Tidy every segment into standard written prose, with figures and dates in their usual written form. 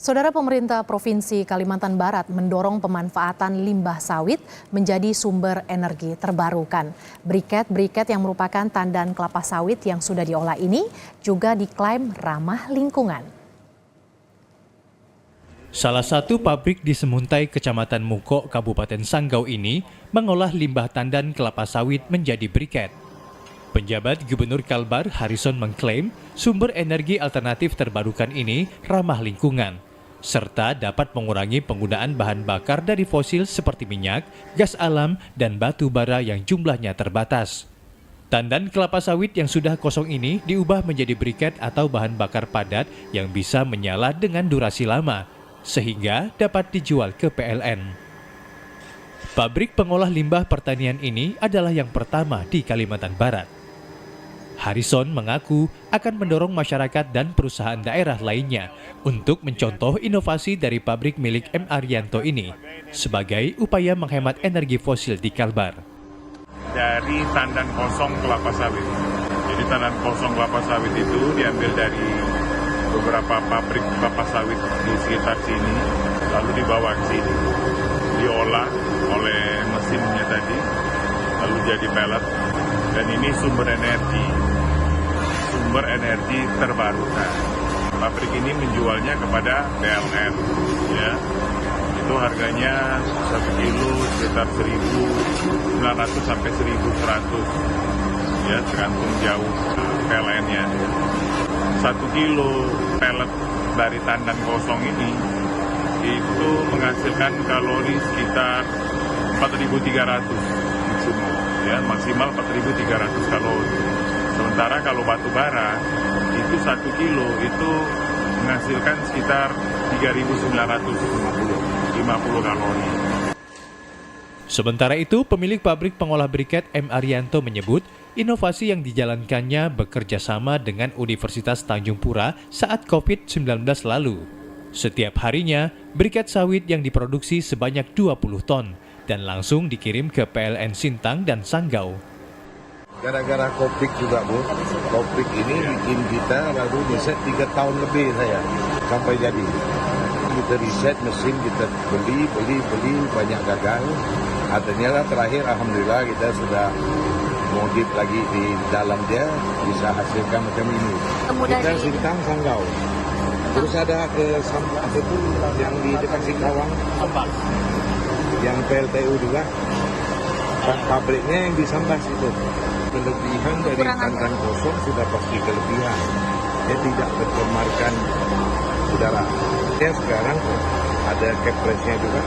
Saudara, pemerintah Provinsi Kalimantan Barat mendorong pemanfaatan limbah sawit menjadi sumber energi terbarukan. Briket-briket yang merupakan tandan kelapa sawit yang sudah diolah ini juga diklaim ramah lingkungan. Salah satu pabrik di Semuntai, Kecamatan Muko, Kabupaten Sanggau ini mengolah limbah tandan kelapa sawit menjadi briket. Penjabat Gubernur Kalbar, Harrison, mengklaim sumber energi alternatif terbarukan ini ramah lingkungan, serta dapat mengurangi penggunaan bahan bakar dari fosil seperti minyak, gas alam, dan batu bara yang jumlahnya terbatas. Tandan kelapa sawit yang sudah kosong ini diubah menjadi briket atau bahan bakar padat yang bisa menyala dengan durasi lama, sehingga dapat dijual ke PLN. Pabrik pengolah limbah pertanian ini adalah yang pertama di Kalimantan Barat. Harrison mengaku akan mendorong masyarakat dan perusahaan daerah lainnya untuk mencontoh inovasi dari pabrik milik M. Arianto ini sebagai upaya menghemat energi fosil di Kalbar. Dari tandan kosong kelapa sawit. Jadi tandan kosong kelapa sawit itu diambil dari beberapa pabrik kelapa sawit di sekitar sini, lalu dibawa ke sini, diolah oleh mesinnya tadi, lalu jadi pelet. Dan ini sumber energi terbarukan. Pabrik ini menjualnya kepada PLN, ya. Itu harganya 1 kilo sekitar 1.900 sampai 1.100, ya, tergantung jauh PLN-nya. 1 kilo pelet dari tandan kosong ini itu menghasilkan kalori sekitar 4.300 maksimal 4.300 kalori. Sementara kalau batu bara itu 1 kilo itu menghasilkan sekitar 3.950 kalori. Sementara itu, pemilik pabrik pengolah briket M. Arianto menyebut inovasi yang dijalankannya bekerja sama dengan Universitas Tanjung Pura saat COVID-19 lalu. Setiap harinya, briket sawit yang diproduksi sebanyak 20 ton dan langsung dikirim ke PLN Sintang dan Sanggau. Gara-gara Kopik juga, Bu. Kopik ini bikin kita baru riset 3 tahun lebih saya sampai jadi. Kita riset mesin, kita beli banyak gagal. Artinya lah terakhir alhamdulillah kita sudah modif lagi di dalam dia bisa hasilkan macam ini. Kita Sintang Sanggau. Terus ada sampah itu yang di dekat Singkawang, yang PLTU juga. Pabriknya yang di Sambas itu. Kelebihan dari tandan kosong sudah pasti kelebihan. Dia tidak tercemarkan udara. Dia sekarang ada kepresnya juga.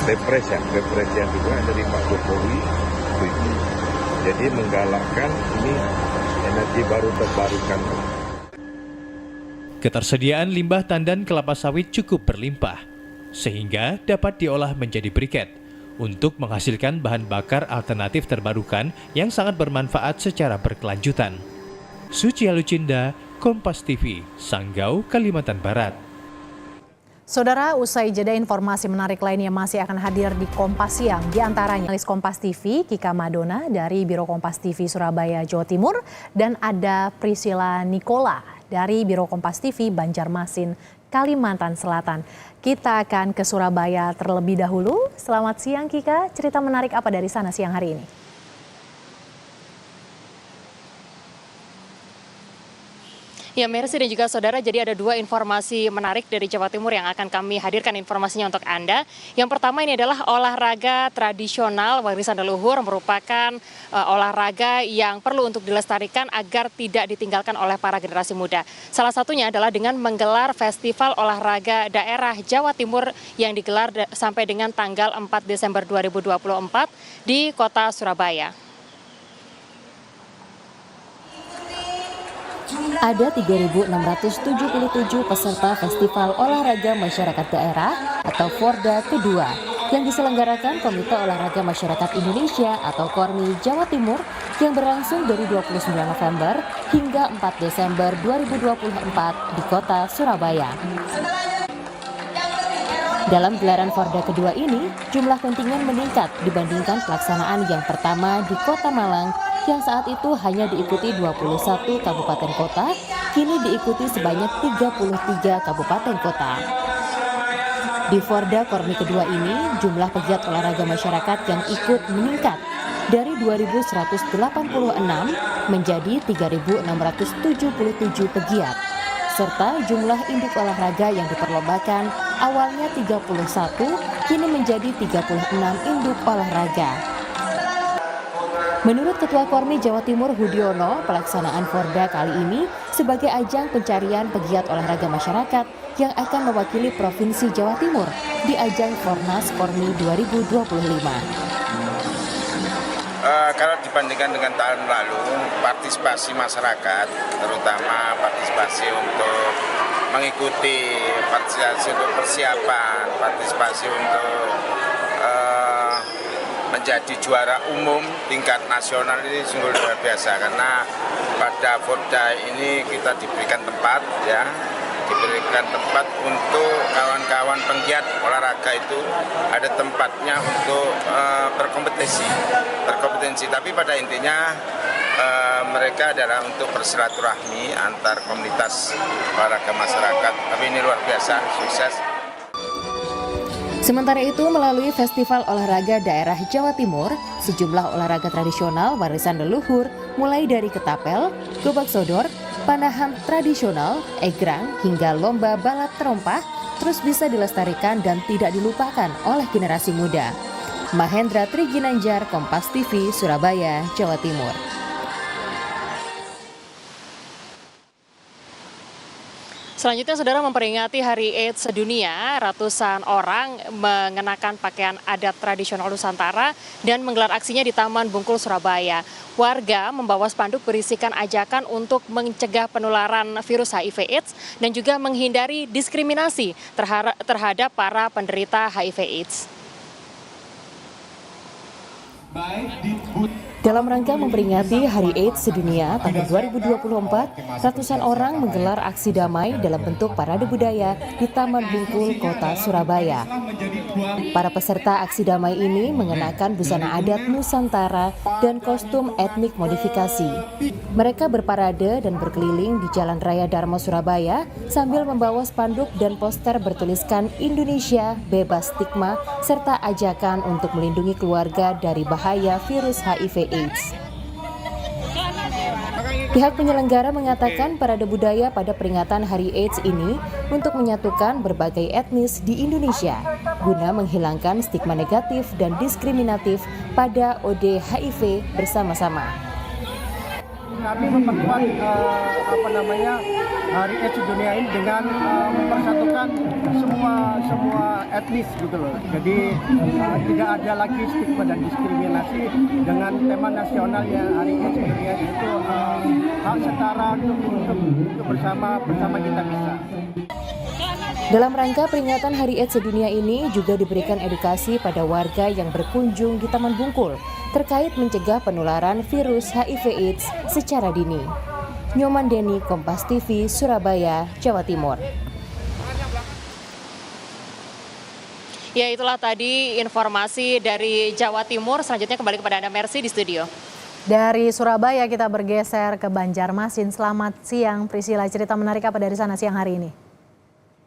Kepresnya juga dari Pak Jokowi. Jadi menggalakkan ini energi baru terbarukan. Ketersediaan limbah tandan kelapa sawit cukup berlimpah, sehingga dapat diolah menjadi briket untuk menghasilkan bahan bakar alternatif terbarukan yang sangat bermanfaat secara berkelanjutan. Suci Lucinda, Kompas TV, Sanggau, Kalimantan Barat. Saudara, usai jeda informasi menarik lainnya masih akan hadir di Kompas Siang. Di antaranya analis Kompas TV, Kika Madona dari Biro Kompas TV Surabaya, Jawa Timur. Dan ada Priscilla Nicola dari Biro Kompas TV Banjarmasin, Kalimantan Selatan. Kita akan ke Surabaya terlebih dahulu. Selamat siang Kika, cerita menarik apa dari sana siang hari ini? Ya, Mercy dan juga saudara, jadi ada 2 informasi menarik dari Jawa Timur yang akan kami hadirkan informasinya untuk Anda. Yang pertama ini adalah olahraga tradisional warisan leluhur, merupakan olahraga yang perlu untuk dilestarikan agar tidak ditinggalkan oleh para generasi muda. Salah satunya adalah dengan menggelar Festival Olahraga Daerah Jawa Timur yang digelar sampai dengan tanggal 4 Desember 2024 di kota Surabaya. Ada 3.677 peserta Festival Olahraga Masyarakat Daerah atau Forda kedua yang diselenggarakan Komite Olahraga Masyarakat Indonesia atau KORMI Jawa Timur yang berlangsung dari 29 November hingga 4 Desember 2024 di kota Surabaya. Dalam gelaran Forda kedua ini, jumlah kontingen meningkat dibandingkan pelaksanaan yang pertama di Kota Malang yang saat itu hanya diikuti 21 kabupaten kota, kini diikuti sebanyak 33 kabupaten kota. Di Forda Kormi kedua ini, jumlah pegiat olahraga masyarakat yang ikut meningkat dari 2.186 menjadi 3.677 pegiat. Serta jumlah induk olahraga yang diperlombakan awalnya 31, kini menjadi 36 induk olahraga. Menurut Ketua Kormi Jawa Timur Hudiono, pelaksanaan Forda kali ini sebagai ajang pencarian pegiat olahraga masyarakat yang akan mewakili Provinsi Jawa Timur di ajang Fornas Kormi 2025. Kalau dibandingkan dengan tahun lalu, partisipasi masyarakat, terutama partisipasi untuk mengikuti, partisipasi untuk persiapan, partisipasi untuk menjadi juara umum tingkat nasional ini sungguh luar biasa, karena pada Forda ini kita diberikan tempat, untuk kawan-kawan penggiat olahraga itu ada tempatnya untuk berkompetisi, tapi pada intinya mereka adalah untuk bersilaturahmi antar komunitas olahraga masyarakat. Tapi ini luar biasa, sukses. Sementara itu, melalui Festival Olahraga Daerah Jawa Timur, sejumlah olahraga tradisional warisan leluhur mulai dari ketapel, gobak sodor, panahan tradisional, egrang, hingga lomba balap terompah terus bisa dilestarikan dan tidak dilupakan oleh generasi muda. Mahendra Triginanjar, Kompas TV, Surabaya, Jawa Timur. Selanjutnya, saudara, memperingati Hari AIDS Sedunia, ratusan orang mengenakan pakaian adat tradisional Nusantara dan menggelar aksinya di Taman Bungkul, Surabaya. Warga membawa spanduk berisikan ajakan untuk mencegah penularan virus HIV/AIDS dan juga menghindari diskriminasi terhadap para penderita HIV/AIDS. Dalam rangka memperingati Hari AIDS Sedunia tahun 2024, ratusan orang menggelar aksi damai dalam bentuk parade budaya di Taman Bungkul, Kota Surabaya. Para peserta aksi damai ini mengenakan busana adat Nusantara dan kostum etnik modifikasi. Mereka berparade dan berkeliling di Jalan Raya Dharma Surabaya sambil membawa spanduk dan poster bertuliskan Indonesia Bebas Stigma serta ajakan untuk melindungi keluarga dari bahaya virus HIV/AIDS. Pihak penyelenggara mengatakan parade budaya pada peringatan Hari AIDS ini untuk menyatukan berbagai etnis di Indonesia guna menghilangkan stigma negatif dan diskriminatif pada OD HIV bersama-sama. Kami memperkuat Hari AIDS Sedunia ini dengan mempersatukan semua etnis gitu loh. Jadi tidak ada lagi stigma dan diskriminasi dengan tema nasionalnya Hari AIDS Sedunia, itu hak setara untuk bersama kita bisa. Dalam rangka peringatan Hari AIDS Sedunia ini juga diberikan edukasi pada warga yang berkunjung di Taman Bungkul terkait mencegah penularan virus HIV/AIDS secara dini. Nyoman Deni, Kompas TV, Surabaya, Jawa Timur. Ya, itulah tadi informasi dari Jawa Timur. Selanjutnya kembali kepada Anda, Mercy, di studio. Dari Surabaya kita bergeser ke Banjarmasin. Selamat siang, Priscila. Cerita menarik apa dari sana siang hari ini?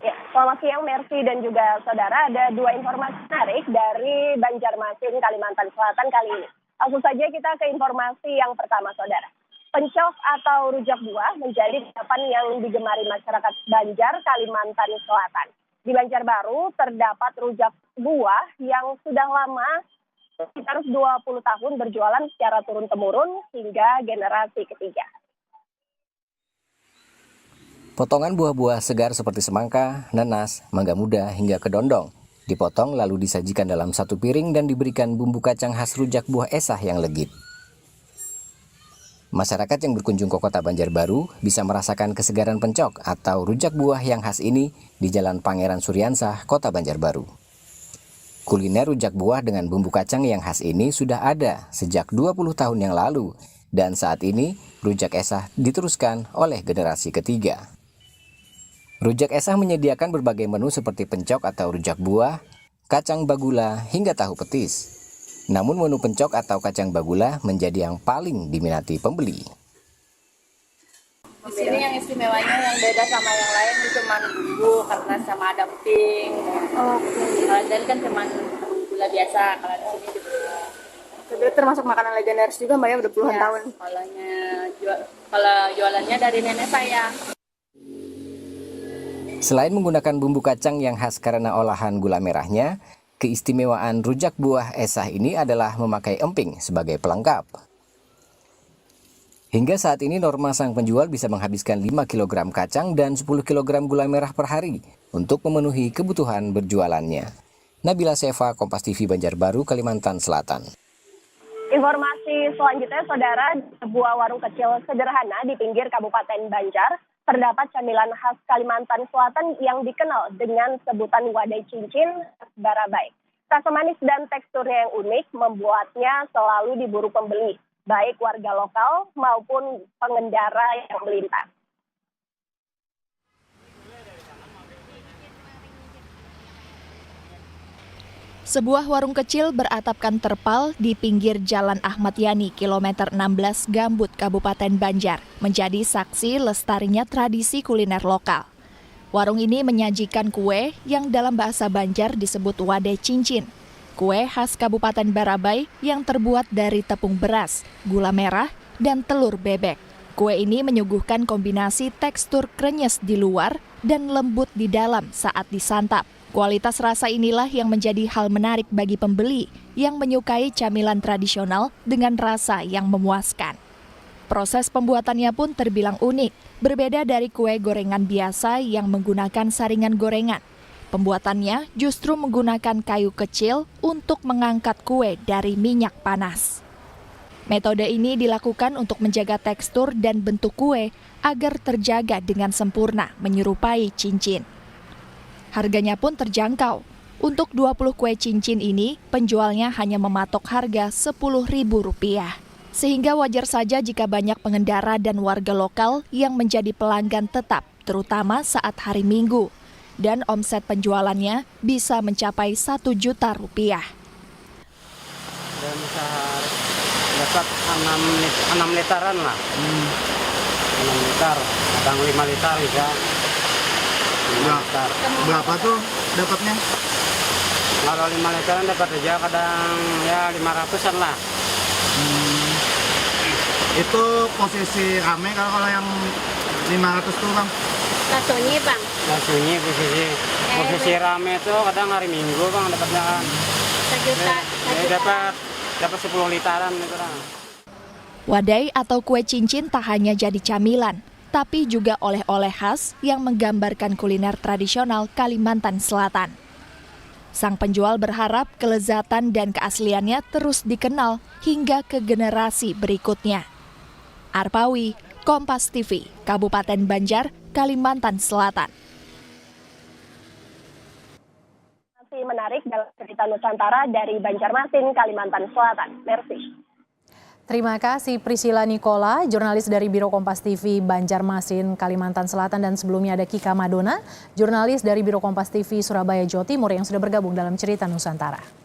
Ya, selamat siang, Mercy dan juga saudara. Ada dua informasi menarik dari Banjarmasin, Kalimantan Selatan kali ini. Langsung saja kita ke informasi yang pertama, saudara. Pencok atau rujak buah menjadi kudapan yang digemari masyarakat Banjar, Kalimantan Selatan. Di Banjarbaru terdapat rujak buah yang sudah lama, sekitar 20 tahun berjualan secara turun-temurun hingga generasi ketiga. Potongan buah-buah segar seperti semangka, nanas, mangga muda hingga kedondong dipotong lalu disajikan dalam satu piring dan diberikan bumbu kacang khas rujak buah esah yang legit. Masyarakat yang berkunjung ke kota Banjarbaru bisa merasakan kesegaran pencok atau rujak buah yang khas ini di Jalan Pangeran Suryansah, Kota Banjarbaru. Kuliner rujak buah dengan bumbu kacang yang khas ini sudah ada sejak 20 tahun yang lalu dan saat ini rujak esah diteruskan oleh generasi ketiga. Rujak esah menyediakan berbagai menu seperti pencok atau rujak buah, kacang bagula hingga tahu petis. Namun menu pencok atau kacang bagula menjadi yang paling diminati pembeli. Di sini yang istimewanya yang beda sama yang lain itu cuma bumbu karena sama ada emping. Kalau dari kan cuma gula biasa, kalau di sini juga. Jadi termasuk makanan legendaris juga Mbak ya, udah puluhan tahun. Kalau jualannya dari nenek saya. Selain menggunakan bumbu kacang yang khas karena olahan gula merahnya, keistimewaan rujak buah esah ini adalah memakai emping sebagai pelengkap. Hingga saat ini Norma sang penjual bisa menghabiskan 5 kg kacang dan 10 kg gula merah per hari untuk memenuhi kebutuhan berjualannya. Nabila Seva, Kompas TV Banjarbaru, Kalimantan Selatan. Informasi selanjutnya, Saudara, sebuah warung kecil sederhana di pinggir Kabupaten Banjar terdapat camilan khas Kalimantan Selatan yang dikenal dengan sebutan wadai cincin barabai. Rasa manis dan teksturnya yang unik membuatnya selalu diburu pembeli, baik warga lokal maupun pengendara yang melintas. Sebuah warung kecil beratapkan terpal di pinggir Jalan Ahmad Yani, kilometer 16 Gambut, Kabupaten Banjar, menjadi saksi lestarinya tradisi kuliner lokal. Warung ini menyajikan kue yang dalam bahasa Banjar disebut wadai cincin. Kue khas Kabupaten Barabai yang terbuat dari tepung beras, gula merah, dan telur bebek. Kue ini menyuguhkan kombinasi tekstur krenyes di luar dan lembut di dalam saat disantap. Kualitas rasa inilah yang menjadi hal menarik bagi pembeli yang menyukai camilan tradisional dengan rasa yang memuaskan. Proses pembuatannya pun terbilang unik, berbeda dari kue gorengan biasa yang menggunakan saringan gorengan. Pembuatannya justru menggunakan kayu kecil untuk mengangkat kue dari minyak panas. Metode ini dilakukan untuk menjaga tekstur dan bentuk kue agar terjaga dengan sempurna menyerupai cincin. Harganya pun terjangkau. Untuk 20 kue cincin ini, penjualnya hanya mematok harga Rp10.000. Sehingga wajar saja jika banyak pengendara dan warga lokal yang menjadi pelanggan tetap, terutama saat hari Minggu. Dan omset penjualannya bisa mencapai Rp1 juta. Dan sehari dapat 6 literan lah. 6 liter, kadang 5 liter bisa. Berapa tuh dapatnya? Kalau 5 literan dapat aja kadang ya 500-an lah. Itu posisi rame kalau yang 500 tuh Bang? Sunyi Bang. Sunyi posisi rame itu kadang hari Minggu Bang dapatnya kan. Sejuta. Dapat 10 literan gitu lah. Wadai atau kue cincin tak hanya jadi camilan, tapi juga oleh-oleh khas yang menggambarkan kuliner tradisional Kalimantan Selatan. Sang penjual berharap kelezatan dan keasliannya terus dikenal hingga ke generasi berikutnya. Arpawi, Kompas TV, Kabupaten Banjar, Kalimantan Selatan. Masih menarik dalam cerita Nusantara dari Banjarmasin, Kalimantan Selatan. Merci. Terima kasih Priscila Nikola, jurnalis dari Biro Kompas TV Banjarmasin, Kalimantan Selatan, dan sebelumnya ada Kika Madona, jurnalis dari Biro Kompas TV Surabaya, Jawa Timur yang sudah bergabung dalam cerita Nusantara.